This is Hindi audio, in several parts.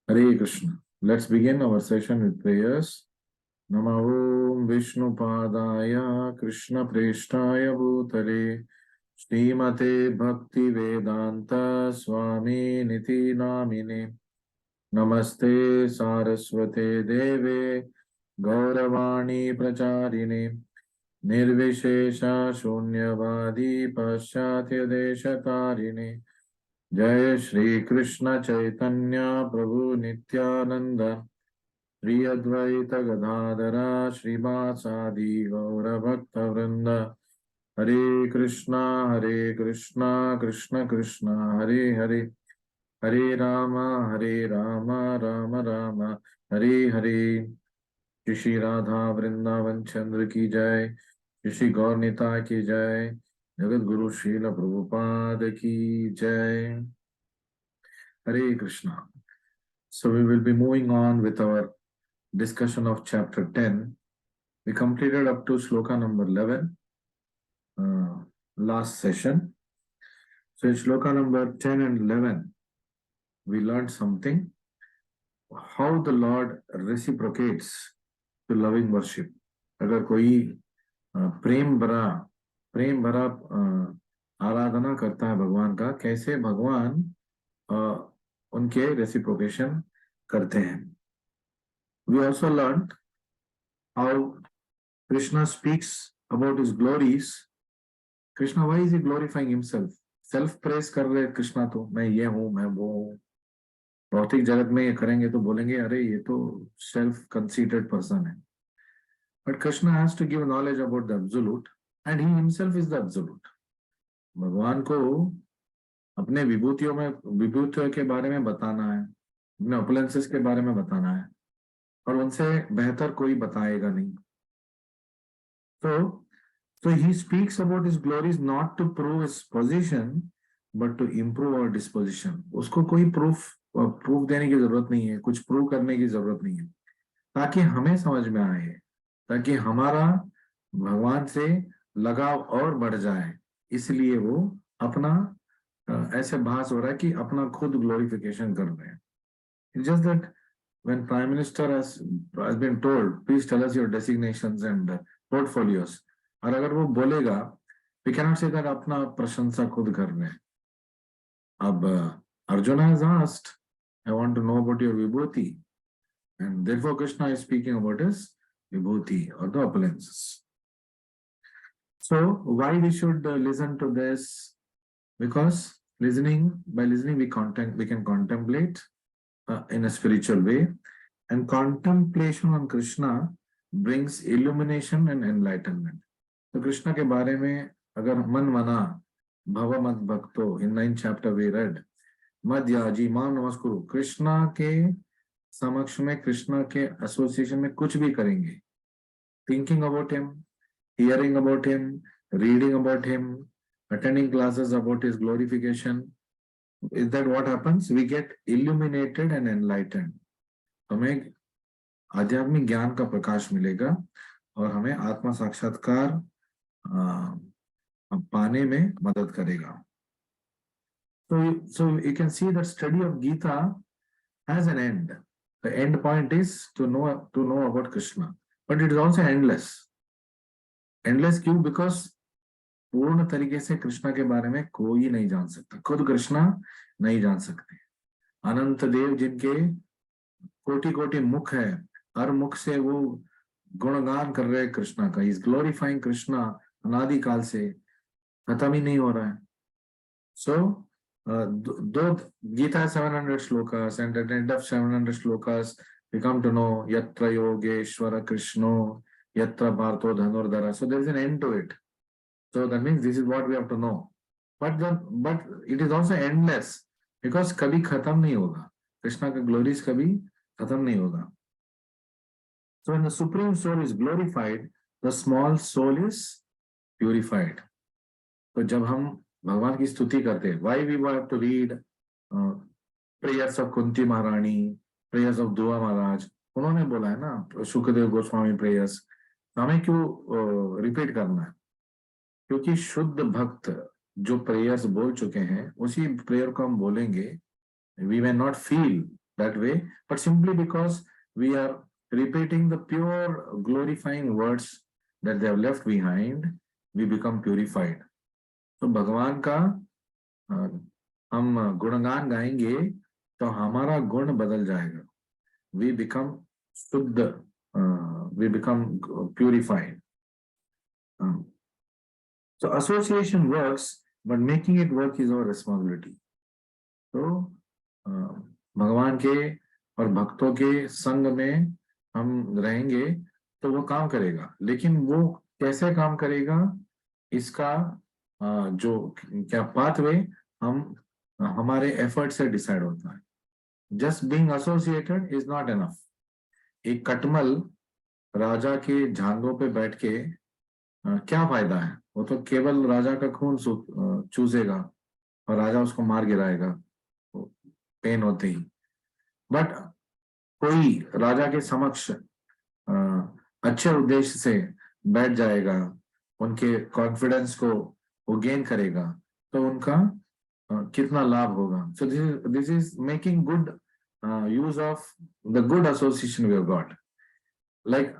Hare Krishna. Let's begin our session with prayers. Namo Om Vishnu Padaya Krishna Preshtaya Bhutale Srimate Bhakti Vedanta Swami Niti Namine Namaste Saraswate Deve Gauravani Pracharine Nirvishesha Shunyavadi Paschatya Deshatarine जय श्री कृष्ण चैतन्य प्रभु नित्यानंद श्री अद्वैत गदाधरा श्रीवासादि गौर भक्त वृंद हरे कृष्णा कृष्ण कृष्ण हरे हरे हरे राम राम राम हरे हरे। श्री राधा वृंदावन चंद्र की जय, श्री गौरनिता की जय, जगत गुरु श्रील प्रभुपाद की जय। Hare Krishna. So we will be moving on with our discussion of chapter 10. We completed up to shloka number 11 last session. So in shloka number 10 and 11, we learned something, how the Lord reciprocates to loving worship. अगर कोई प्रेम भरा आराधना करता है भगवान का, कैसे भगवान उनके रेसिप्रोकेशन करते हैं। We also learned how Krishna speaks about his glories. Krishna, why is he glorifying himself? Self praise कर रहे कृष्णा, तो मैं ये हूं, मैं वो हूं। भौतिक जगत में ये करेंगे तो बोलेंगे अरे ये तो self conceited person है। But Krishna has to give knowledge about the absolute, and he himself is the absolute. भगवान को अपने विभूतियों के बारे में बताना है, अपने opulences के बारे में बताना है, और उनसे बेहतर कोई बताएगा नहीं। So he speaks about his glories not to prove his position, but to improve our disposition. उसको कोई proof देने की जरूरत नहीं है, कुछ prove करने की जरूरत नहीं है, ताकि हमें समझ में आए, ताकि हमारा भगवान से लगाव और बढ़ जाए। इसलिए वो अपना ऐसे भास हो रहा है कि अपना खुद ग्लोरिफिकेशन कर रहे हैं। It's just that when Prime Minister has been told, please tell us your designations and portfolios, और अगर वो बोलेगा, we cannot say that अपना प्रशंसा खुद कर रहे हैं। अब Arjuna has asked, I want to know about your vibhuti, and therefore Krishna is speaking about his vibhuti or the opulences. So why we should listen to this? Because by listening we can contemplate in a spiritual way, and contemplation on Krishna brings illumination and enlightenment. तो कृष्ण के बारे में अगर मन मना भव मद भक्तो, in 9th chapter we read, मद याजी माम नमस्कुरु, कृष्णा के समक्ष में, कृष्णा के एसोसिएशन में कुछ भी करेंगे, thinking about him, hearing about him, reading about him, attending classes about his glorification, is that what happens? We get illuminated and enlightened. हमें आध्यात्मिक ज्ञान का प्रकाश मिलेगा और हमें आत्मा साक्षात्कार पाने में मदद करेगा। So you can see that study of Gita has an end. The end point is to know about Krishna, but it is also endless. Endless क्यों? Because पूर्ण तरीके से कृष्णा के बारे में कोई नहीं जान सकता, खुद कृष्णा नहीं जान सकते। अनंत देव जिनके कोटि कोटि मुख है, हर मुख से वो गुणगान कर रहे कृष्णा का, इज ग्लोरीफाइंग कृष्णा, अनादि काल से खत्म ही नहीं हो रहा है। सो दो Gita 700 shlokas, and at the end of 700 shlokas we come to know yatra yogeshwara krishno yatra bharto dhanurdhara. So there is an end to it. So that means this is what we have to know. But it is also endless, because कभी खत्म नहीं होगा, कृष्णा का ग्लोरीज कभी खत्म नहीं होगा। So when the supreme soul is glorified, the small soul is purified. तो जब हम भगवान की स्तुति करते हैं, why we have to read prayers of Kunti Maharani, prayers of Dhruva Maharaj, उन्होंने बोला है ना, शुकदेव गोस्वामी prayers, हमें क्यों रिपीट करना है? क्योंकि शुद्ध भक्त जो प्रेयर्स बोल चुके हैं, उसी प्रेयर को हम बोलेंगे। We may not feel that way, but simply because we are repeating the pure glorifying words that they have left behind, we become purified. तो भगवान का हम गुणगान गाएंगे तो हमारा गुण बदल जाएगा. We become शुद्ध, we become purified. So association works, but making it work is our responsibility. तो भगवान के और भक्तों के संग में हम रहेंगे तो वो काम करेगा, लेकिन वो कैसे काम करेगा इसका जो क्या पाथवे हम हमारे एफर्ट से डिसाइड होता है. Just being associated is not enough. एक कटमल राजा के झांगों पे बैठ के क्या फायदा है? वो तो केवल राजा का खून चूसेगा और राजा उसको मार गिराएगा पेन होते ही. बट कोई राजा के समक्ष अच्छे उद्देश्य से बैठ जाएगा, उनके कॉन्फिडेंस को वो गेन करेगा, तो उनका कितना लाभ होगा. So this is making good use of the good association we have got. Like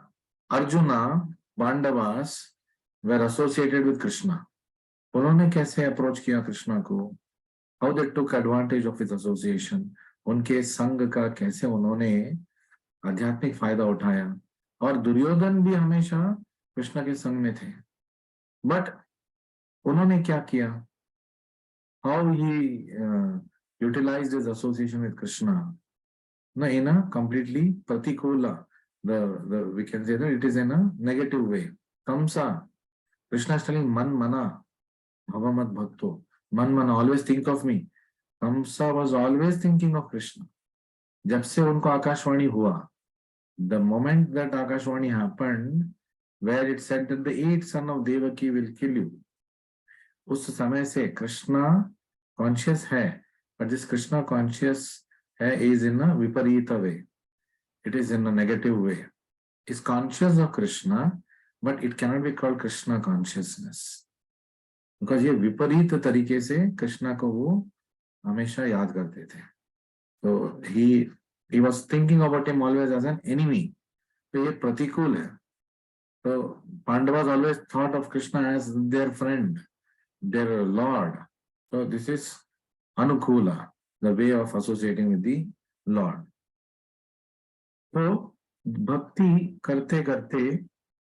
Arjuna, Pandavas were associated with Krishna. उन्होंने कैसे अप्रोच किया कृष्णा को? How they took advantage of his association. उनके संग का कैसे उन्होंने आध्यात्मिक फायदा उठाया. और दुर्योधन भी हमेशा कृष्ण के संग में थे, बट उन्होंने क्या किया? How he utilized his association with Krishna? No, in a completely pratikula. We can say that it is in a negative way. Kamsa, Krishna is telling man mana, bhavamat bhakto. Man mana, always think of me. Kamsa was always thinking of Krishna. जब से उनको आकाशवाणी हुआ, the moment that Akashvani happened, where it said that the 8th son of Devaki will kill you, उस समय से कृष्णा कॉन्शियस है, but this Krishna conscious है is in a viparita way. It is in a negative way. Is conscious of Krishna, but it cannot be called Krishna consciousness. Because ये विपरीत तरीके से कृष्णा को वो हमेशा याद करते थे. So he was thinking about him always as an enemy. तो ये प्रतिकूल है. So Pandavas always thought of Krishna as their friend, their lord. So this is anukula, the way of associating with the Lord. तो भक्ति करते करते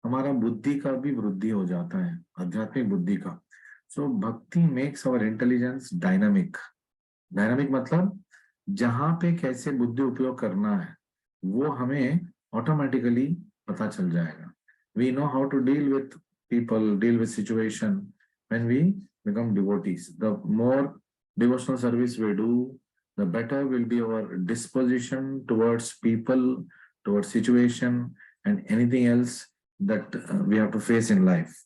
हमारा बुद्धि का भी वृद्धि हो जाता है, आध्यात्मिक बुद्धि का. So भक्ति makes our intelligence dynamic. Dynamic मतलब जहां पे कैसे बुद्धि उपयोग करना है वो हमें ऑटोमेटिकली पता चल जाएगा. We know how to deal with people, deal with situation when we become devotees. The more devotional service we do, the better will be our disposition towards people, towards situation and anything else that we have to face in life.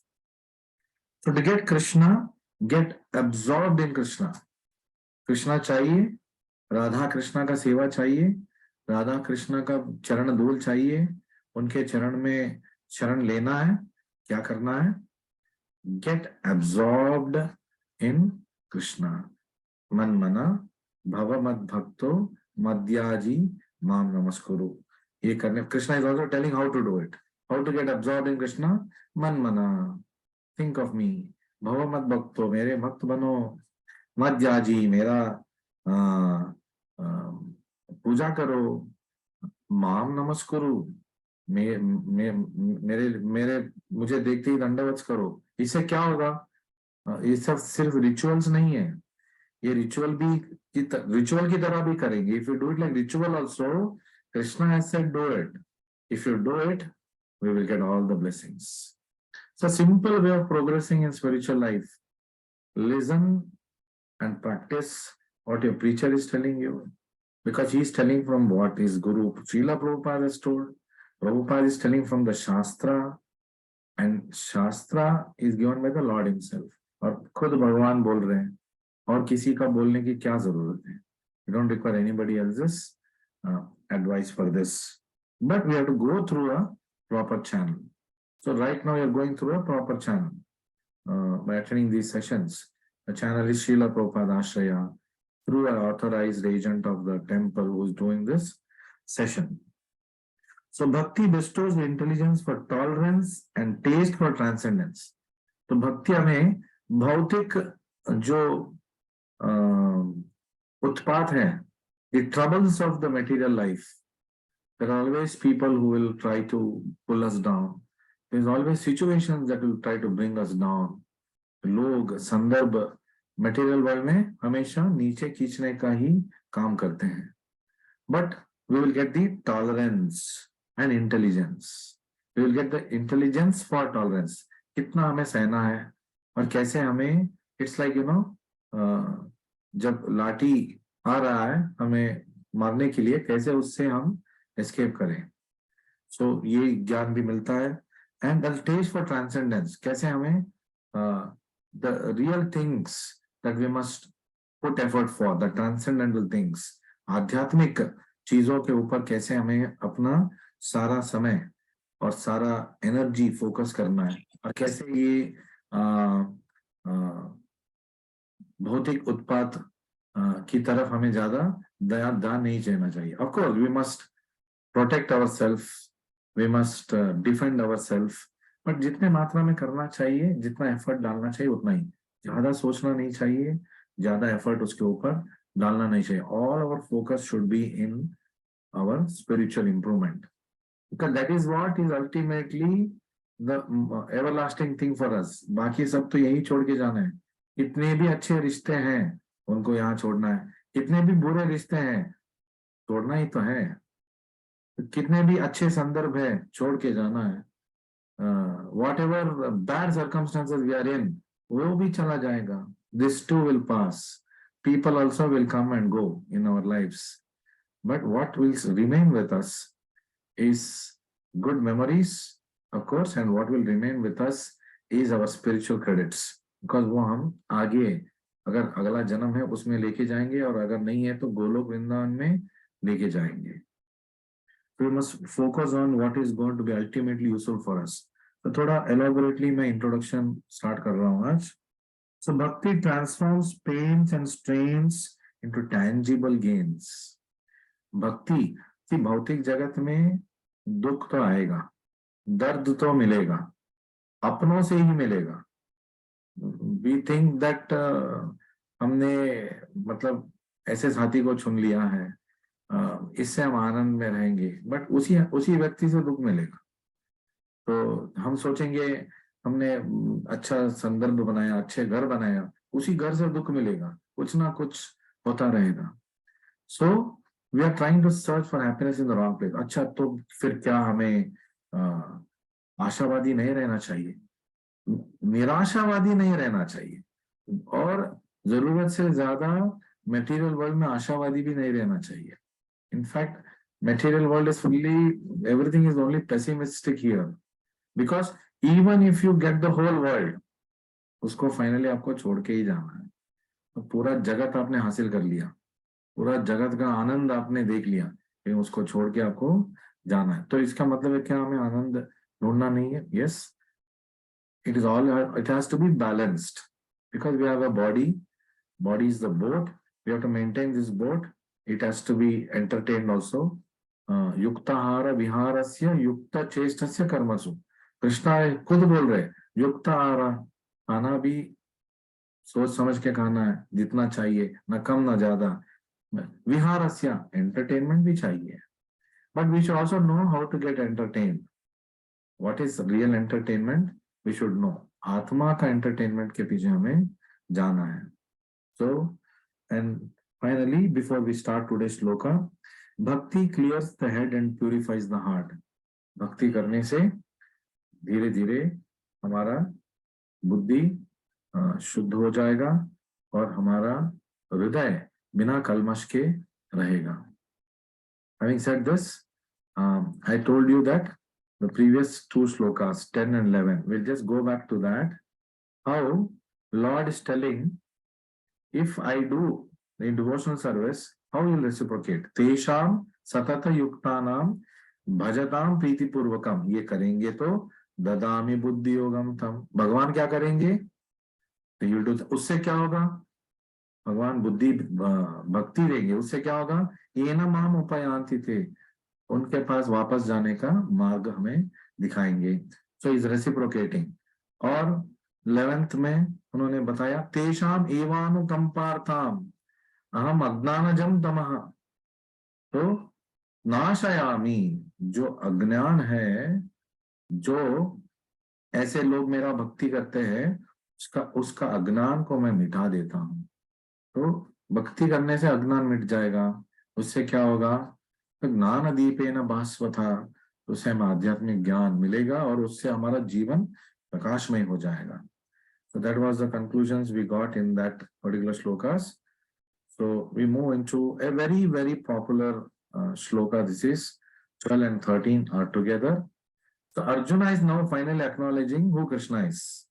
So to get Krishna, get absorbed in Krishna. Krishna चाहिए, राधा कृष्णा का सेवा चाहिए, राधा कृष्णा का चरण धूल चाहिए, उनके चरण में शरण लेना है. क्या करना है? Get absorbed in Krishna. Man mana bhava mad bhakto madhyaji mam namaskuru. ये करने. Krishna is also telling how to do it. How to get absorbed in Krishna? Man mana, think of me. Bhava mad bhakto, मेरे भक्त बनो. madhyaji, मेरा पूजा करो. माम नमस्कुरु, मेरे मुझे देखते ही दंडवत करो. इससे क्या होगा? ये सब सिर्फ रिचुअल्स नहीं है, ये रिचुअल की तरह भी करेंगे. If you do it like ritual also, Krishna has said do it. If you do it, we will get all the blessings. So simple way of progressing in spiritual life. Listen and practice what your preacher is telling you, because he is telling from what his Guru Srila Prabhupada has told. Prabhupada is telling from the Shastra, and Shastra is given by the Lord himself. और खुद भगवान बोल रहे हैं, और किसी का बोलने की क्या जरूरत है? You don't require anybody else's advice for this, but we have to go through a proper channel. So right now you are going through a proper channel by attending these sessions. The channel is Srila Prabhupada Ashraya. through an authorized agent of the temple who is doing this session. So bhakti bestows the intelligence for tolerance and taste for transcendence. तो भक्ति हमें भौतिक जो उत्पात है, the troubles of the material life, there are always people who will try to pull us down. There is always situations that will try to bring us down. लोग संदर्भ मटेरियल वर्ल्ड में हमेशा नीचे खींचने का ही काम करते हैं. But we will get the tolerance and intelligence. We will get the intelligence for tolerance. कितना हमें सहना है और कैसे हमें, इट्स लाइक जब लाठी आ रहा है हमें मारने के लिए, कैसे उससे हम एस्केप करें. सो ये ज्ञान भी मिलता है. And the taste for transcendence, कैसे हमें the real things that we must put effort for, the transcendental things, आध्यात्मिक चीजों के ऊपर कैसे हमें अपना सारा समय और सारा एनर्जी फोकस करना है, और कैसे ये भौतिक उत्पाद की तरफ हमें ज्यादा दया नहीं देना चाहिए. Of course, we must protect ourselves, we must defend ourselves, but जितने मात्रा में करना चाहिए, जितना एफर्ट डालना चाहिए उतना ही. ज्यादा सोचना नहीं चाहिए, ज्यादा एफर्ट उसके ऊपर डालना नहीं चाहिए. All our focus should be in our spiritual improvement, because that is what is ultimately the everlasting thing for us. बाकी सब तो यही छोड़ के जाना है. कितने भी अच्छे रिश्ते हैं उनको यहाँ छोड़ना है, कितने भी बुरे रिश्ते हैं छोड़ना ही तो है, कितने भी अच्छे संदर्भ है छोड़ के जाना है. whatever bad circumstances we are in, वो भी चला जाएगा. This too will pass. People also will come and go in our lives. But what will remain with us is good memories, of course, and what will remain with us is our spiritual credits. Because वो हम आगे अगर अगला जन्म है उसमें लेके जाएंगे, और अगर नहीं है तो गोलोक वृंदावन में लेके जाएंगे. We must focus on what is going to be ultimately useful for us. तो थोड़ा elaborately मैं introduction start कर रहा हूँ आज. So bhakti transforms pains and strains into tangible gains. भक्ति की भौतिक जगत में दुख तो आएगा, दर्द तो मिलेगा, अपनों से ही मिलेगा. We think that हमने मतलब ऐसे साथी को चुन लिया है, इससे हम आनंद में रहेंगे, बट उसी व्यक्ति से दुख मिलेगा. तो हम सोचेंगे हमने अच्छा संदर्भ बनाया, अच्छे घर बनाया, उसी घर से दुख मिलेगा, कुछ ना कुछ होता रहेगा. So we are trying to search for happiness in the wrong place. अच्छा, तो फिर क्या हमें आशावादी नहीं रहना चाहिए, निराशावादी नहीं रहना चाहिए, और जरूरत से ज्यादा मटेरियल वर्ल्ड में आशावादी भी नहीं रहना चाहिए. In fact, material world is fully, everything is only pessimistic here. Because even if you get the whole world, उसको finally आपको छोड़ के ही जाना है. तो पूरा जगत आपने हासिल कर लिया, पूरा जगत का आनंद आपने देख लिया, लेकिन उसको छोड़ के आपको जाना है. तो इसका मतलब है क्या हमें आनंद ढूंढना नहीं है? Yes, it is all, it has to be balanced. Because we have a body, body is the boat, we have to maintain this boat. It has to be entertained also. युक्ताहार विहारस्य युक्त चेष्टस्य कर्मसु. कृष्णा खुद बोल रहे, युक्ताहार, खाना भी सोच समझ के खाना है, जितना चाहिए, न कम न ज्यादा. विहारस्य, एंटरटेनमेंट भी चाहिए. But we should also know how to get entertained. What is real entertainment? We should know. आत्मा का entertainment के पीछे हमें जाना है. So, and finally, before we start today's shloka, bhakti clears the head and purifies the heart. भक्ति करने से धीरे धीरे हमारा बुद्धि शुद्ध हो जाएगा और हमारा हृदय बिना कल्मश के रहेगा. Having said this, I told you that the previous two shlokas, 10 and 11, we'll just go back to that. How Lord is telling, if I do in devotional service, how will reciprocate? Tesham satata yuktanam bhajatam प्रीति पूर्वकम. ये करेंगे तो ददामि बुद्धि योगम तम. भगवान क्या करेंगे? तो you do. उससे क्या होगा? भगवान बुद्धि भक्ति देंगे, उससे क्या होगा, ये ना माम उपयांति थे, उनके पास वापस जाने का मार्ग हमें दिखाएंगे। So is reciprocating. और 11th में उन्होंने बताया तेषाम एवानुकंपार्थाम अहम अज्ञानजम तमः, तो नाशयामी, जो अज्ञान है, जो ऐसे लोग मेरा भक्ति करते हैं, उसका उसका अज्ञान को मैं मिटा देता हूँ। तो भक्ति करने से अज्ञान मिट जाएगा। उससे क्या होगा, तो ज्ञान दीपेन भास्वता, उससे हमें आध्यात्मिक ज्ञान मिलेगा और उससे हमारा जीवन प्रकाशमय हो जाएगा। So that was the conclusions we got in that particular shlokas. So we move into a very, very popular shloka. This is 12 and 13 are together. So Arjuna is now finally acknowledging who Krishna is.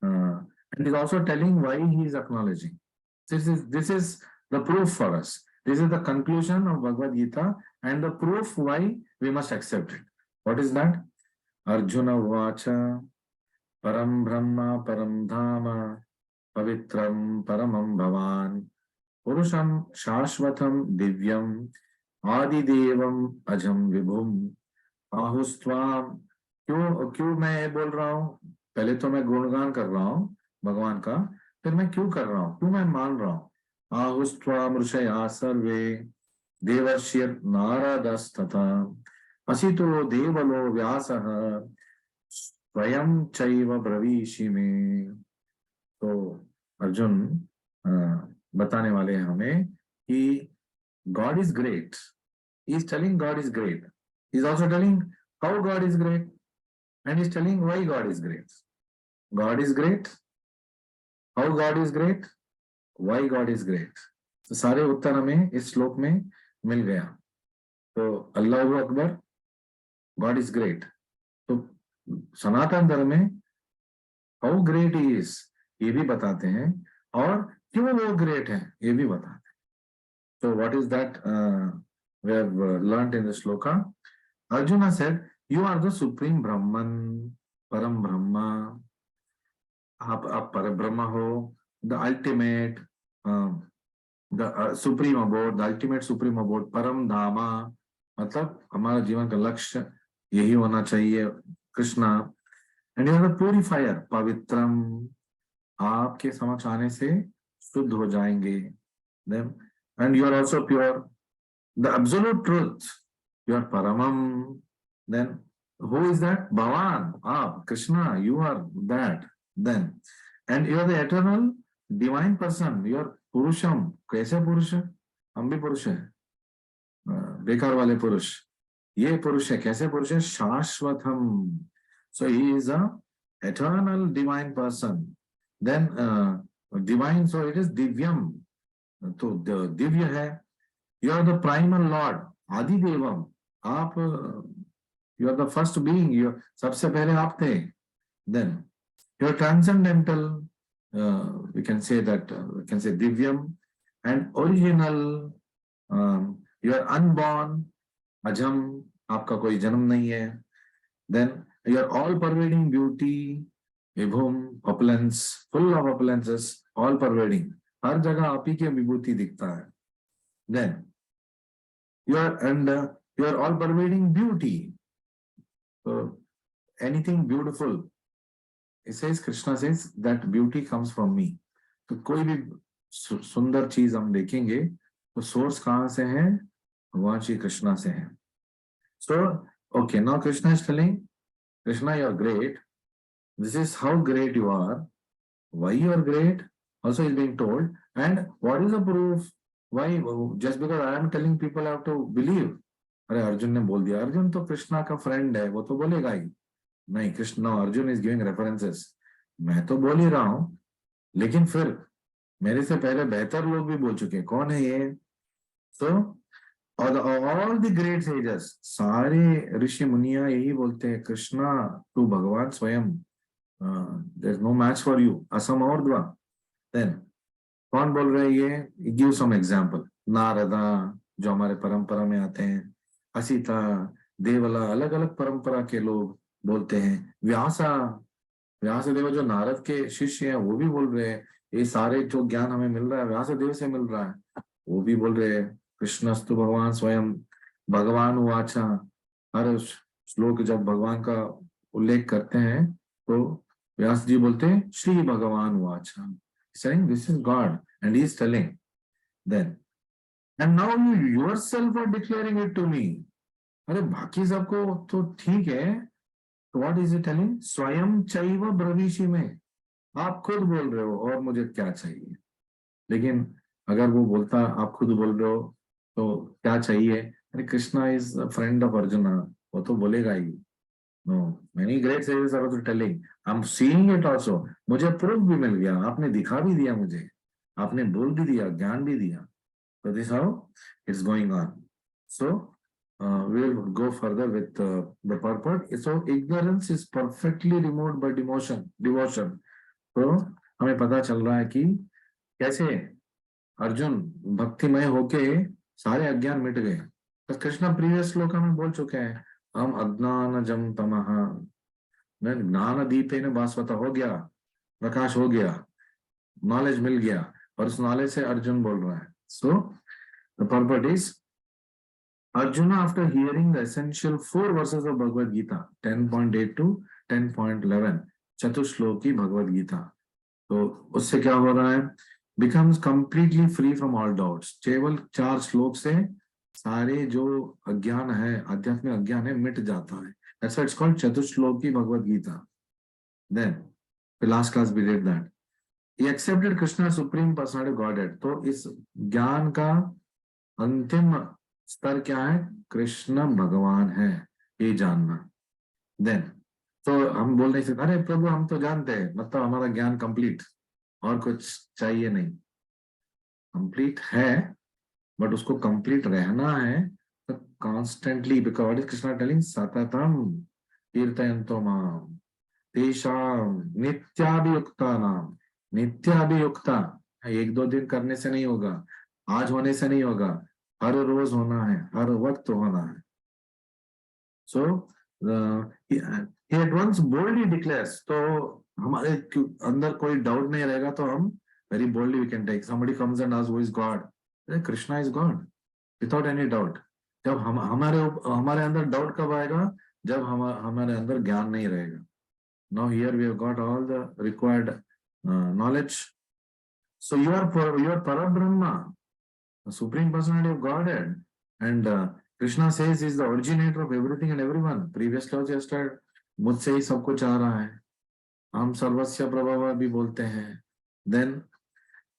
And is also telling why he is acknowledging. This is the proof for us. This is the conclusion of Bhagavad Gita and the proof why we must accept it. What is that? Arjuna vacha param brahma param dhama pavitram paramam bhavan purusham shashvatam divyam आदिदेवम अजम विभुम आहुस्त्वाम। क्यों क्यों मैं ये बोल रहा हूँ, पहले तो मैं गुणगान कर रहा हूँ भगवान का, फिर मैं क्यों कर रहा हूँ, क्यों मैं मान रहा हूँ। आहुस्त्वाम ऋषया सर्वे देवर्षिर नारदस्तथा असितो देवलो व्यासः स्वयं चैव ब्रवीषि में। तो अर्जुन बताने वाले हैं हमें कि God is great. He is telling God is great. He is also telling how God is great, and he is telling why God is great. God is great, how God is great, why God is great. तो सारे उत्तर हमें इस श्लोक में मिल गया। तो अल्लाह अकबर, God is great। तो सनातन धर्म में how great he is ये भी बताते हैं, और क्यों वो ग्रेट है ये भी बताते हैं। So what is that we have learned in the shloka? Arjuna said, you are the supreme Brahman, Param Brahma, आप पर ब्रह्म हो, the ultimate, the supreme abode, the ultimate supreme abode, परम धामा, मतलब हमारा जीवन का लक्ष्य यही होना चाहिए Krishna. And you are the purifier, पवित्रम, आपके समक्ष आने से शुद्ध हो जाएंगे। Then and you are also pure, the absolute truth, you are paramam. Then who is that? Bhavan, Krishna, you are that. Then and you are the eternal divine person, you are purusham। कैसे पुरुष है, हम भी पुरुष है, बेकार वाले पुरुष, ये पुरुष है। कैसे पुरुष है? शाश्वतम, so he is a eternal divine person। then divine, so it is divyam, तो दिव्य है। You are the primal lord, आदि देवम, आप you are the first being, you सबसे पहले आप थे। Then you are transcendental, we can say that, we can say दिव्यम, and original, you are unborn, अजम, आपका कोई जन्म नहीं है। Then you are all pervading beauty, विभुम, opulence, full of opulences, all pervading, हर जगह आप ही की विभूति दिखता है। Then you are all pervading beauty, so anything beautiful, it says, Krishna says that beauty comes from me। तो कोई भी सुंदर चीज हम देखेंगे तो सोर्स कहाँ से है, भगवान श्री कृष्णा से है। So okay, now Krishna is telling, Krishna, you are great, this is how great you are, why you are great also is being told, and what is the proof, why, just because I am telling people have to believe। अरे अर्जुन ने बोल दिया, अर्जुन तो कृष्णा का फ्रेंड है, वो तो बोलेगा ही नहीं। Krishna, Arjun is giving references, मैं तो बोल ही रहा हूं, लेकिन फिर मेरे से पहले बेहतर लोग भी बोल चुके हैं। कौन है ये? So all the great sages, सारे ऋषि मुनिया यही बोलते हैं, कृष्णा टू भगवान स्वयं, there is no match for you, असम और द्वा। देन कौन बोल रहे हैं ये? Give some example. नारदा, जो हमारे परंपरा में आते हैं, असिता, देवला, अलग अलग परंपरा के लोग बोलते हैं। व्यासा, व्यास देव जो नारद के शिष्य हैं वो भी बोल रहे हैं, ये सारे जो ज्ञान हमें मिल रहा है व्यासदेव से मिल रहा है। वो भी बोल रहे हैं कृष्णस्तु भगवान स्वयं भगवान वाचा। हर श्लोक जब भगवान का उल्लेख करते हैं तो व्यास जी बोलते हैं श्री भगवान वाचा, saying this is God and he is telling then, and now you yourself are declaring it to me। अरे बाकी सबको तो ठीक है, व्हाट इज इट टेलिंग, स्वयं चैव ब्रवीषि में, आप खुद बोल रहे हो और मुझे क्या चाहिए। लेकिन अगर वो बोलता आप खुद बोल रहे हो तो क्या चाहिए, अरे Krishna is friend of Arjuna, वो तो बोलेगा ही। नो, मेनी ग्रेट सेजर्स are also telling I am seeing it also, मुझे प्रूफ भी मिल गया, आपने दिखा भी दिया मुझे, आपने बोल भी दिया, ज्ञान भी दिया। So this is how it's going on. So we will go further with the purport. So ignorance is perfectly removed by devotion. तो हमें पता चल रहा है कि कैसे अर्जुन भक्तिमय होके सारे अज्ञान मिट गए। तो कृष्ण प्रीवियस श्लोक में बोल चुके हैं, हम अज्ञानजं तमः ज्ञान दीपेन भास्वता, हो गया, प्रकाश हो गया, नॉलेज मिल गया, और उस नॉलेज से अर्जुन बोल रहा है। So the purport is Arjuna, after hearing the essential 4 verses of Bhagavad Gita, 10.8 to 10.11, चतुश्लोकी Bhagavad Gita, तो उससे क्या हो रहा है, becomes completely free from all doubts। केवल 4 श्लोक से सारे जो अज्ञान है, आध्यात्मिक अज्ञान है, मिट जाता है। That's why it's called चतुश्लोकी Bhagavad Gita. Then the last class we did that he accepted Krishna supreme personality of Godhead। तो इस ज्ञान का अंतिम स्तर क्या है, कृष्ण भगवान है, ये जानना। देन तो हम बोल नहीं सकते अरे प्रभु हम तो जानते हैं, मतलब हमारा ज्ञान कंप्लीट, और कुछ चाहिए नहीं। कंप्लीट है बट उसको कंप्लीट रहना है तो constantly, because what is Krishna telling, सततम कीर्तयन्तो माम तेषां नित्याभियुक्ता नाम। नित्याभियुक्ता 1-2 दिन करने से नहीं होगा, आज होने से नहीं होगा, हर रोज होना है, हर वक्त होना है। सो he at once boldly declares, तो हमारे अंदर कोई डाउट नहीं रहेगा, तो हम very boldly we can take, somebody comes and asks who is God, Krishna is God without any doubt। जब हमारे अंदर डाउट कब आएगा, जब हमारे अंदर ज्ञान नहीं रहेगा। Now here we have got all the required knowledge। So you are Parabrahma, the supreme personality of Godhead, and Krishna says he is the originator of everything and everyone। Previous class yesterday, मुझसे ही सब कुछ आ रहा है, हम सर्वस्य प्रभव भी बोलते हैं। Then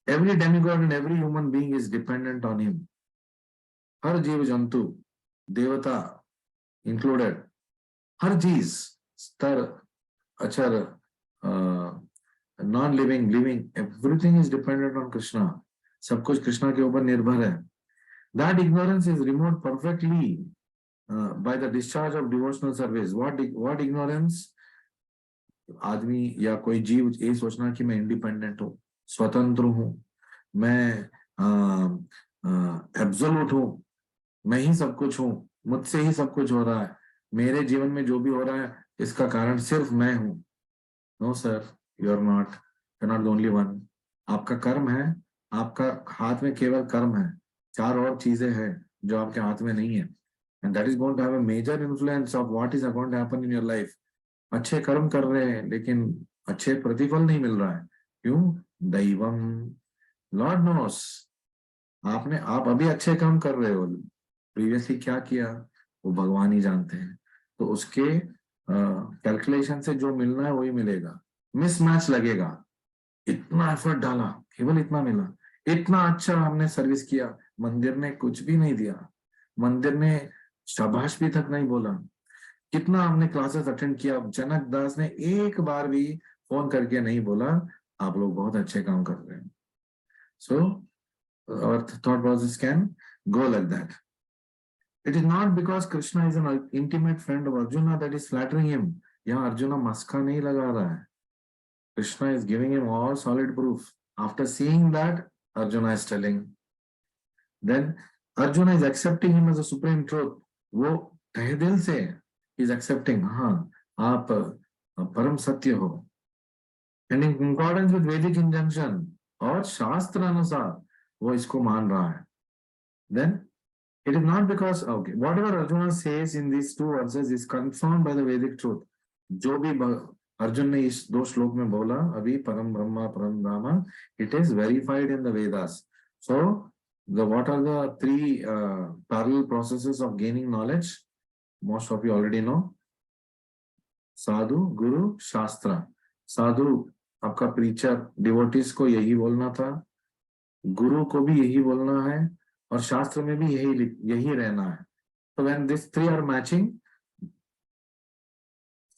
every demigod and every human being is dependent on him। हर जीव जंतु, देवता included, हर चीज, स्तर, अचर, non living, living, everything is dependent on Krishna. सब कुछ कृष्णा के ऊपर निर्भर है। That ignorance is removed perfectly by the discharge of devotional service. What ignorance, आदमी या कोई जीव ये सोचना कि मैं इंडिपेंडेंट हूँ, स्वतंत्र हूँ, मैं एब्सोल्यूट हूँ, मैं ही सब कुछ हूँ, मुझसे ही सब कुछ हो रहा है, मेरे जीवन में जो भी हो रहा है इसका कारण सिर्फ मैं हूँ। No sir, you are not, you are not the only one. आपका कर्म है, आपका हाथ में केवल कर्म है, 4 और चीजें हैं जो आपके हाथ में नहीं है, and that is going to have a major influence of what is going to happen in your life. अच्छे कर्म कर रहे हैं लेकिन अच्छे प्रतिफल नहीं मिल रहा है, क्यों, दैवम, लॉर्ड नोस। आप अभी अच्छे काम कर रहे हो, प्रीवियसली क्या किया वो भगवान ही जानते हैं। तो उसके कैलकुलेशन से जो मिलना है वही मिलेगा, मिसमैच लगेगा। इतना एफर्ट डाला, केवल इतना मिला, इतना अच्छा हमने सर्विस किया, मंदिर ने कुछ भी नहीं दिया, मंदिर ने शाबाश भी तक नहीं बोला। कितना हमने क्लासेस अटेंड किया, जनक दास ने एक बार भी फोन करके नहीं बोला आप लोग बहुत अच्छे काम कर रहे हैं। सो our thought process can go like that। It is not because Krishna is an intimate friend of Arjuna that is flattering him। यहाँ अर्जुना मस्का नहीं लगा रहा है, Krishna is giving him all solid proof। After seeing that, Arjuna is telling, then Arjuna is accepting him as a supreme truth। वो तहे दिल से is accepting, हाँ आप परम सत्य हो। And in accordance with Vedic injunction, और शास्त्र अनुसार वो इसको मान रहा है, then it is not because, okay, whatever Arjuna says in these two verses is confirmed by the Vedic truth. जो भी अर्जुन ने इस 2 श्लोक में बोला अभी, परम ब्रह्मा परम धाम, it is verified in the Vedas. So what are the 3 parallel processes of gaining knowledge? Most of you already know. साधु, गुरु, शास्त्र. साधु आपका प्रीचर, डिवोटीज को यही बोलना था, गुरु को भी यही बोलना है, और शास्त्र में भी यही रहना है. So when these 3 are matching,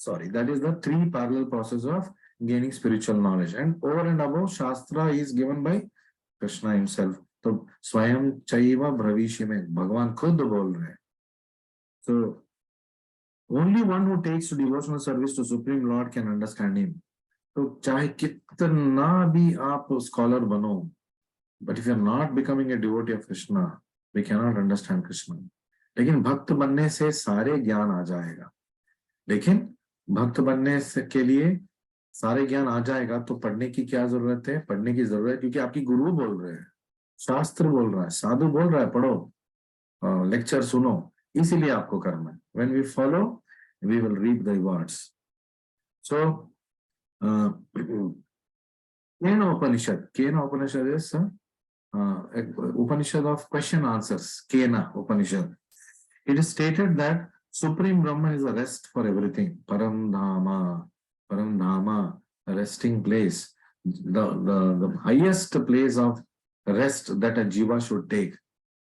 that is the 3 parallel process of gaining spiritual knowledge. And over and above, Shastra is given by Krishna himself. तो स्वयं चैव भ्रविष्य में भगवान खुद बोल रहे हैं. So only one who takes to devotional service to Supreme Lord can understand him. तो चाहे कितना भी आप स्कॉलर बनो, but if you are not becoming a devotee of Krishna, we cannot understand Krishna. लेकिन भक्त बनने से सारे ज्ञान आ जाएगा. लेकिन भक्त बनने से के लिए सारे ज्ञान आ जाएगा तो पढ़ने की क्या जरूरत है? पढ़ने की जरूरत है क्योंकि आपकी गुरु बोल रहे हैं, शास्त्र बोल रहा है, साधु बोल रहा है, पढ़ो, लेक्चर सुनो, इसीलिए आपको करना है. When we follow, we will reap the rewards. So, Kena Upanishad is Upanishad of question answers. Kena Upanishad. It is stated that Supreme Brahman is a rest for everything. Param Dhama, a resting place. The highest place of rest that a jiva should take.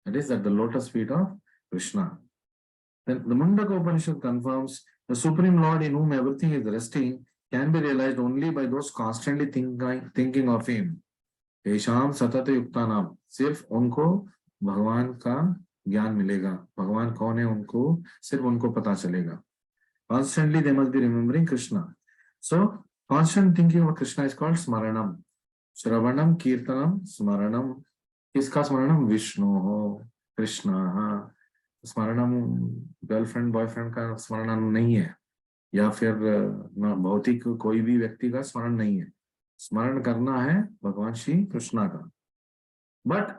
That is at the lotus feet of Krishna. Then the Mundaka Upanishad confirms the Supreme Lord in whom everything is resting can be realized only by those constantly thinking of him. Esham Satata Yuktanam. सिर्फ उनको भगवान का ज्ञान मिलेगा. भगवान कौन है उनको सिर्फ उनको पता चलेगा. Constantly they must be remembering Krishna. So constant thinking of Krishna is called Smaranam. Shravanam, Kirtanam, Smaranam. किसका स्मरणम? विष्णु हो, कृष्णा. स्मरणम गर्लफ्रेंड बॉयफ्रेंड का स्मरण नहीं है, या फिर भौतिक कोई भी व्यक्ति का स्मरण नहीं है. स्मरण करना है भगवान श्री कृष्णा का. बट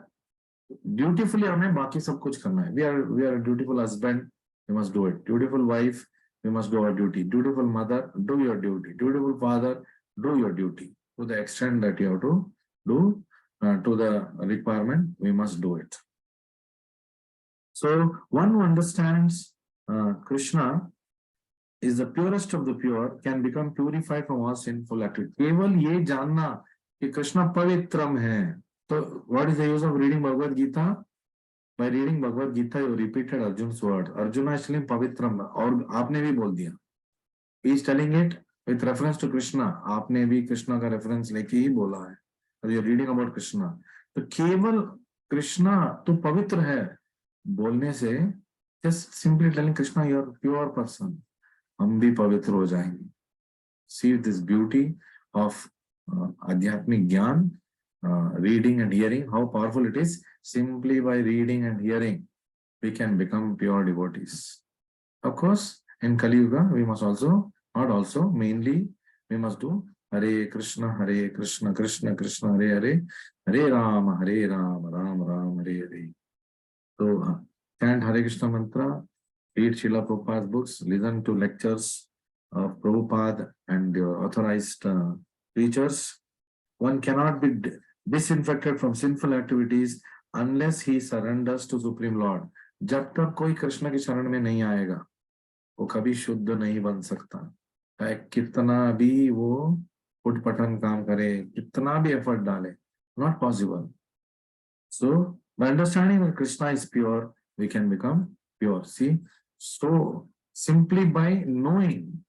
ड्यूटीफुली हमें बाकी सब कुछ करना है. We are dutiful husband, we must do it. Dutiful wife, we must do our duty. Dutiful mother, do your duty. Dutiful father, do your duty to the extent that you have to do. To the requirement, we must do it. So one who understands Krishna is the purest of the pure can become purified from all sinful activity. केवल ये जानना कि कृष्ण पवित्रम है. तो what is the use of reading Bhagavad Gita? By reading Bhagavad Gita, you repeated Arjun's word. Arjuna is telling पवित्रम, और आपने भी बोल दिया. He is telling it with reference to Krishna. आपने भी कृष्णा का रेफरेंस लेके ही बोला है. You're reading about Krishna. तो केवल कृष्णा तो पवित्र है बोलने से, just simply telling Krishna you are pure person, हम भी पवित्र हो जाएंगे. See this beauty of आध्यात्मिक ज्ञान, reading and hearing, how powerful it is. Simply by reading and hearing, we can become pure devotees. Of course, in Kali Yuga, we must also, not also, mainly, we must do Hare Krishna, Krishna Krishna, Hare Hare, Hare Ram, Ram Ram, Hare Hare. So, chant Hare Krishna mantra, read Srila Prabhupada's books, listen to lectures of Prabhupada and authorized preachers. One cannot be disinfected from sinful activities unless he surrenders to Supreme Lord. जब तक कोई कृष्ण की शरण में नहीं आएगा, वो कभी शुद्ध नहीं बन सकता. कितना भी वो उठपटन काम करे, कितना भी एफर्ट डाले, not possible. So by understanding that Krishna is pure, we can become pure. See, so simply by knowing.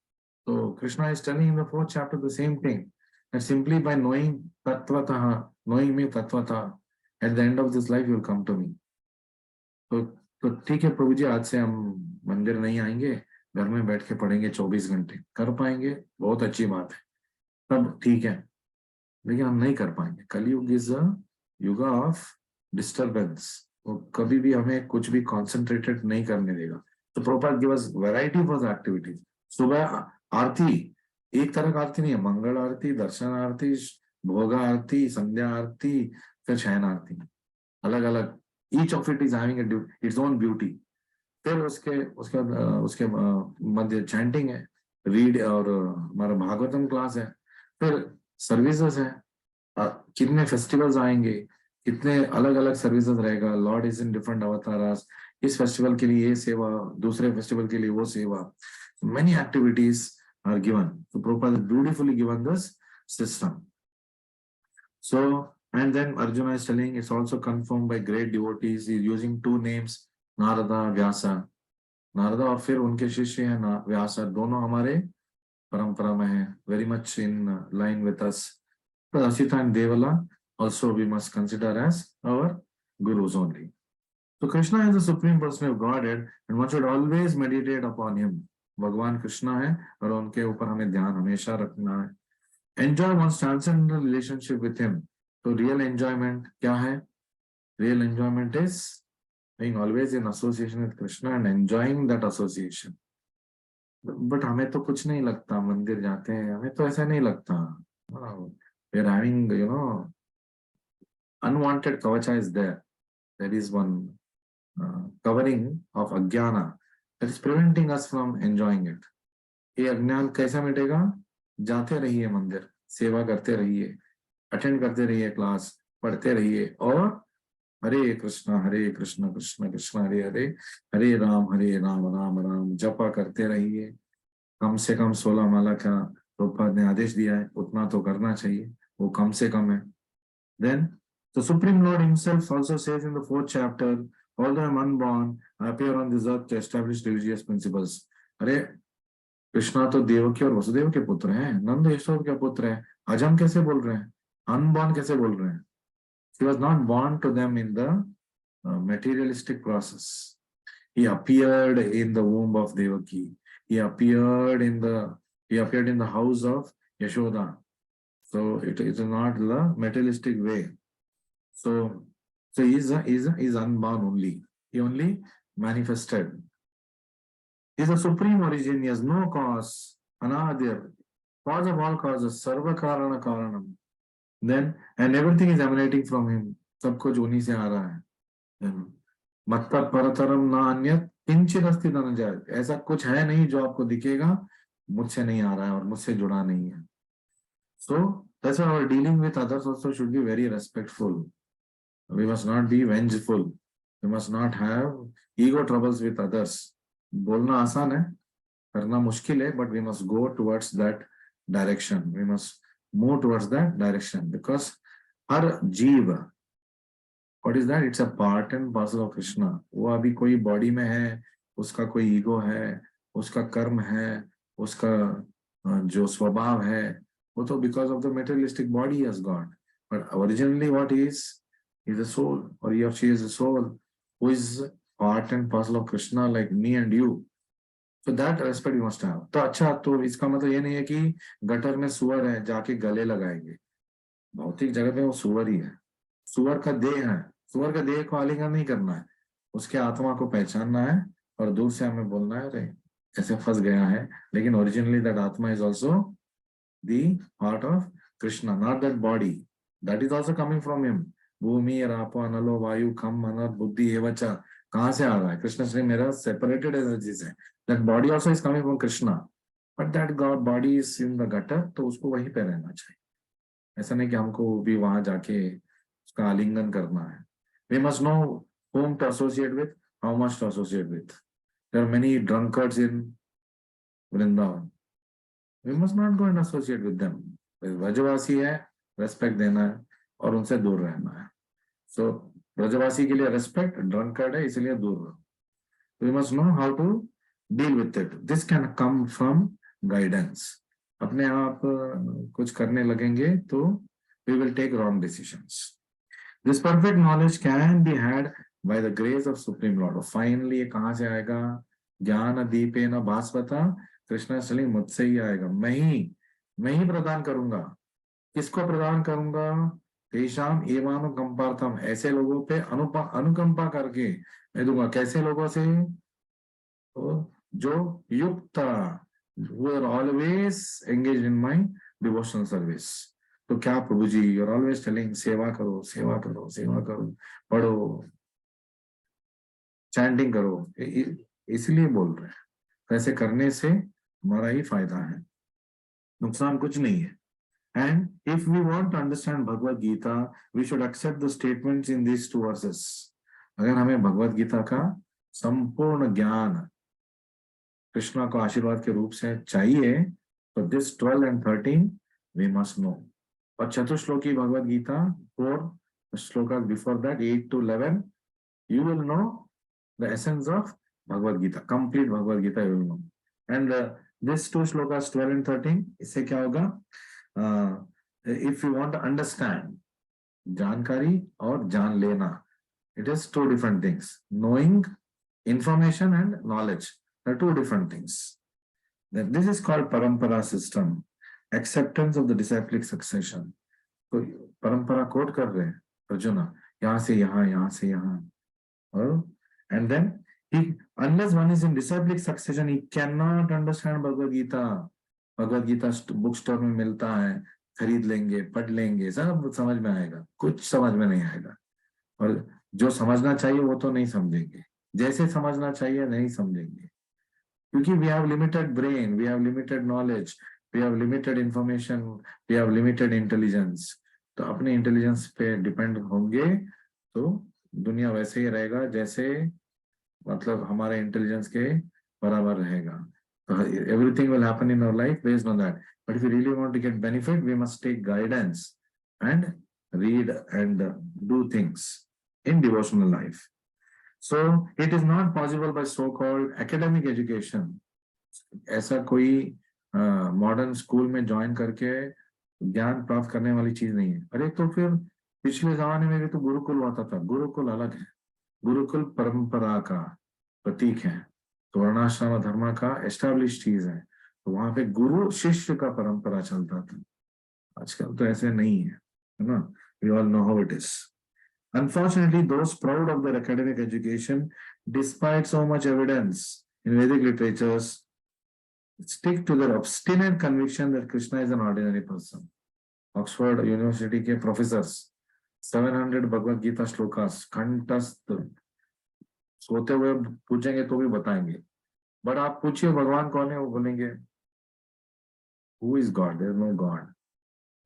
So Krishna is telling in the 4th chapter the same thing, that simply by knowing Tattvataha, knowing me Tattvataha, at the end of this life you will come to me. तो ठीक है प्रभु जी, आज से हम मंदिर नहीं आएंगे, घर में बैठ के पढ़ेंगे 24 घंटे. कर पाएंगे, बहुत अच्छी बात है, तब ठीक है, लेकिन हम नहीं कर पाएंगे. कलयुग इज अ युग ऑफ डिस्टर्बेंस. वो कभी भी हमें कुछ भी कॉन्सेंट्रेटेड नहीं करने देगा. तो Prabhupada give us variety of activities. सुबह आरती, एक तरह का आरती नहीं है, मंगल आरती, दर्शन आरती, भोगा आरती, संध्या आरती, फिर शयन आरती, अलग अलग, each of it is having its own beauty. फिर उसके उसके उसके मध्य चैंटिंग है, रीड और हमारा भागवतम क्लास है, फिर सर्विसेज है, कितने फेस्टिवल्स आएंगे, कितने अलग अलग सर्विसेज रहेगा, लॉर्ड इज इन डिफरेंट अवतारास, इस फेस्टिवल के लिए ये सेवा, दूसरे फेस्टिवल के लिए वो सेवा, मेनी एक्टिविटीज आर गिवन, तो Prabhupada beautifully given this system. So, and then Arjuna is telling it's also confirmed by great devotees. He's using two names, Narada, Vyasa. Narada और फिर उनके शिष्य हैं व्यास, दोनों हमारे परंपरा में है, very much in line with us. Asita and Devala also we must consider as our gurus only. So Krishna is the supreme person of Godhead and one should always meditate upon him. भगवान कृष्णा है और उनके ऊपर हमें ध्यान हमेशा रखना है। Enjoy one's transcendental relationship with him. तो real enjoyment क्या है? Real enjoyment is being always in association with Krishna and enjoying that association. But हमें तो कुछ नहीं लगता, मंदिर जाते हैं हमें तो ऐसा नहीं लगता। We are having, unwanted kavacha is there. There is one covering of ajnana that is preventing us from enjoying it. ये अज्ञान कैसा मिटेगा? जाते रहिए मंदिर, सेवा करते रहिए, अटेंड करते रहिए क्लास, पढ़ते रहिए और हरे कृष्ण कृष्ण कृष्ण हरे हरे, हरे राम राम राम जपा करते रहिए। कम से कम 16 माला का प्रभुपाद ने आदेश दिया है, उतना तो करना चाहिए, वो कम से कम है। Then the Supreme Lord himself also says in the 4th chapter, although I am unborn, I appear on this earth to establish religious principles. अरे कृष्णा तो देवकी और वसुदेव के पुत्र हैं, नंद यशोद के पुत्र हैं, आज हम कैसे बोल रहे हैं, अनबॉर्न कैसे बोल रहे हैं? He was not born to them in the materialistic process. He appeared in the womb of Devaki. He appeared in the house of Yashoda. So it is not the materialistic way. So he is unborn only. He only manifested. He is a supreme origin. He has no cause. Anadir, cause of all causes. Sarva karana karanam. Then and everything is emanating from him. सब कुछ उन्हीं से आ रहा है। मत्ता परतरम ना अन्यत किंचित अस्ति धनंजय, ऐसा कुछ है नहीं जो आपको दिखेगा, मुझसे नहीं आ रहा है और मुझसे जुड़ा नहीं है। So that's why our dealing with others also should be very respectful. We must not be vengeful. We must not have ego troubles with others. बोलना आसान है, करना मुश्किल है, but we must go towards that direction. We must move towards that direction because हर जीव, what is that? It's a part and parcel of Krishna. वो अभी कोई बॉडी में है, उसका कोई ईगो है, उसका कर्म है, उसका जो स्वभाव है, वो तो because of the materialistic body he has got. But originally what he is a soul, or he or she is a soul who is part and parcel of Krishna like me and you. So that respect we must have. तो अच्छा, तो इसका मतलब ये नहीं है कि गटर में सुअर है जाके गले लगाएंगे, भौतिक जगत में वो सुअर ही है, सुअर का देह है, सुअर का देह को आलिंगन नहीं करना है, उसके आत्मा को पहचानना है और दूर से हमें बोलना है अरे ऐसे फंस गया है, लेकिन ओरिजिनली दैट आत्मा is also the part of Krishna, not that body, that is also coming from him. भूमि रापो अनलो वायु खम मन बुद्धि एवचा, कहाँ से आ रहा है? कृष्ण श्री मेरा सेपरेटेड एनर्जी से, that body also is coming from Krishna, but that God body is in the gutter, तो उसको वहीं पे रहना चाहिए। ऐसा नहीं कि हमको भी वहां जाके उसका आलिंगन करना है। We must know whom to associate with, how much to associate with. There are many drunkards in Vrindavan. We must not go and associate with them. ब्रजवासी है, रेस्पेक्ट देना है और उनसे दूर रहना है। So ब्रजवासी के लिए रेस्पेक्ट, ड्रंकर्ड है इसलिए दूर रहो। We must know how to deal with it. This can come from guidance. अपने आप कुछ करने लगेंगे तो we will take wrong decisions. This perfect knowledge can be had by the grace of Supreme Lord. Finally, ये कहाँ से आएगा? ज्ञान दीपेन भास्वता, कृष्ण स्टलिंग मुझसे ही आएगा, मैं ही प्रदान करूंगा। किसको प्रदान करूंगा? तेषाम एवानुकंपार्थम, ऐसे लोगों पे अनुकंपा करके मैं दूंगा। कैसे लोगों से? तो जो युक्त, who are always engaged in my devotional service. तो क्या प्रभु जी, यू आर ऑलवेज टेलिंग सेवा करो, सेवा करो, सेवा करो, पढ़ो, चैंटिंग करो, इसलिए बोल रहे हैं। ऐसे करने से हमारा ही फायदा है, नुकसान कुछ नहीं है। And if we want to understand Bhagavad Gita, we should accept the statements in these two verses. अगर हमें भगवत गीता का संपूर्ण ज्ञान कृष्णा को आशीर्वाद के रूप से चाहिए, तो this 12 and 13 we must know. और चतुश्लोकी Bhagavad Gita 4 shlokas before that 8 to 11 you will know the essence of Bhagavad Gita, complete Bhagavad Gita you will know. And this 2 shlokas 12 and 13 इससे क्या होगा? If you want to understand, जानकारी और जान लेना, it is 2 different things. Knowing, information and knowledge are 2 different things. Then this is called parampara system, acceptance of the disciplic succession. तो परंपरा कोट कर रहे हैं अर्जुना, यहाँ से यहाँ, यहाँ से यहाँ, और and then unless one is in disciplic succession, he cannot understand Bhagavad Gita. Bhagavad Gita book store में मिलता है, खरीद लेंगे, पढ़ लेंगे, सब समझ में आएगा, कुछ समझ में नहीं आएगा। और जो समझना चाहिए वो तो नहीं समझेंगे, जैसे समझना चाहिए नहीं समझेंगे, क्योंकि we have limited brain, we have limited knowledge, we have limited information, we have limited intelligence. तो अपने इंटेलिजेंस पे डिपेंड होंगे तो दुनिया वैसे ही रहेगा जैसे मतलब हमारे इंटेलिजेंस के बराबर रहेगा। Everything will happen in our life based on that. But if we really want to get benefit, we must take guidance and read and do things in devotional life. So it is not possible by so-called academic education. ऐसा कोई मॉडर्न स्कूल में ज्वाइन करके ज्ञान प्राप्त करने वाली चीज नहीं है। अरे तो फिर पिछले जमाने में भी तो गुरुकुल होता था। गुरुकुल अलग है, गुरुकुल परंपरा का प्रतीक है, तो वर्णाश्रम धर्म का एस्टैब्लिश चीज है, तो वहां पे गुरु शिष्य का परंपरा चलता था। आजकल तो ऐसे नहीं है ना? We all know how it is. Unfortunately, those proud of their academic education, despite so much evidence in Vedic literatures, stick to their obstinate conviction that Krishna is an ordinary person. Oxford University के professors 700 भगवत गीता श्लोकास कंठस्थ, सोते हुए पूछेंगे तो भी बताएंगे, बट आप पूछिए भगवान कौन है, वो बोलेंगे who is God, there is no God.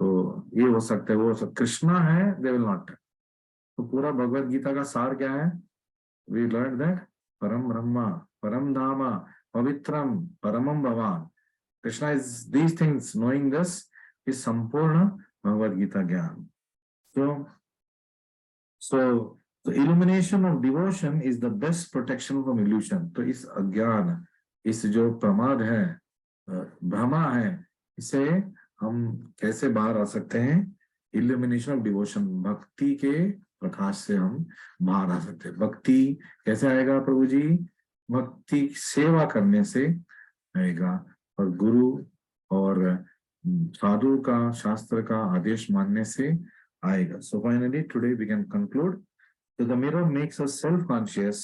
तो ये हो सकता है, वो कृष्णा है, दे विल नॉट। तो पूरा भगवत गीता का सार क्या है? वी लर्न दैट परम ब्रह्मा, परम धामा, पवित्रम, परमम भगवान, Krishna is these things. Knowing this is संपूर्ण भगवत गीता ज्ञान। So the illumination of devotion is the best protection from illusion. तो इस अज्ञान, इस जो प्रमाद है, भ्रमा है, इसे हम कैसे बाहर आ सकते हैं? इल्यूमिनेशन ऑफ डिवोशन, भक्ति के प्रकाश से हम बाहर आ सकते हैं। भक्ति कैसे आएगा प्रभु जी? भक्ति सेवा करने से आएगा, और गुरु और साधु का, शास्त्र का आदेश मानने से आएगा। So finally today we can conclude that the mirror makes us self-conscious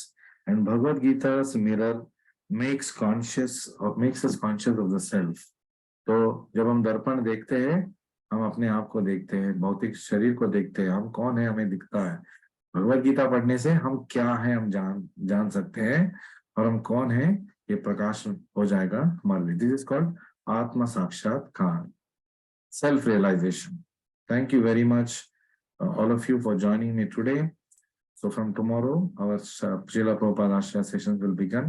and Bhagavad Gita's mirror makes us conscious of the self. तो जब हम दर्पण देखते हैं, हम अपने आप को देखते हैं, भौतिक शरीर को देखते हैं, हम कौन है हमें दिखता है। भगवद गीता पढ़ने से हम क्या है हम जान सकते हैं, और हम कौन है ये प्रकाश हो जाएगा हमारे लिए। दिस इज कॉल्ड आत्म साक्षात्कार, self realization. Thank you very much, all of you, for joining me today. So from tomorrow, our Srila Prabhupada Ashra sessions will begin.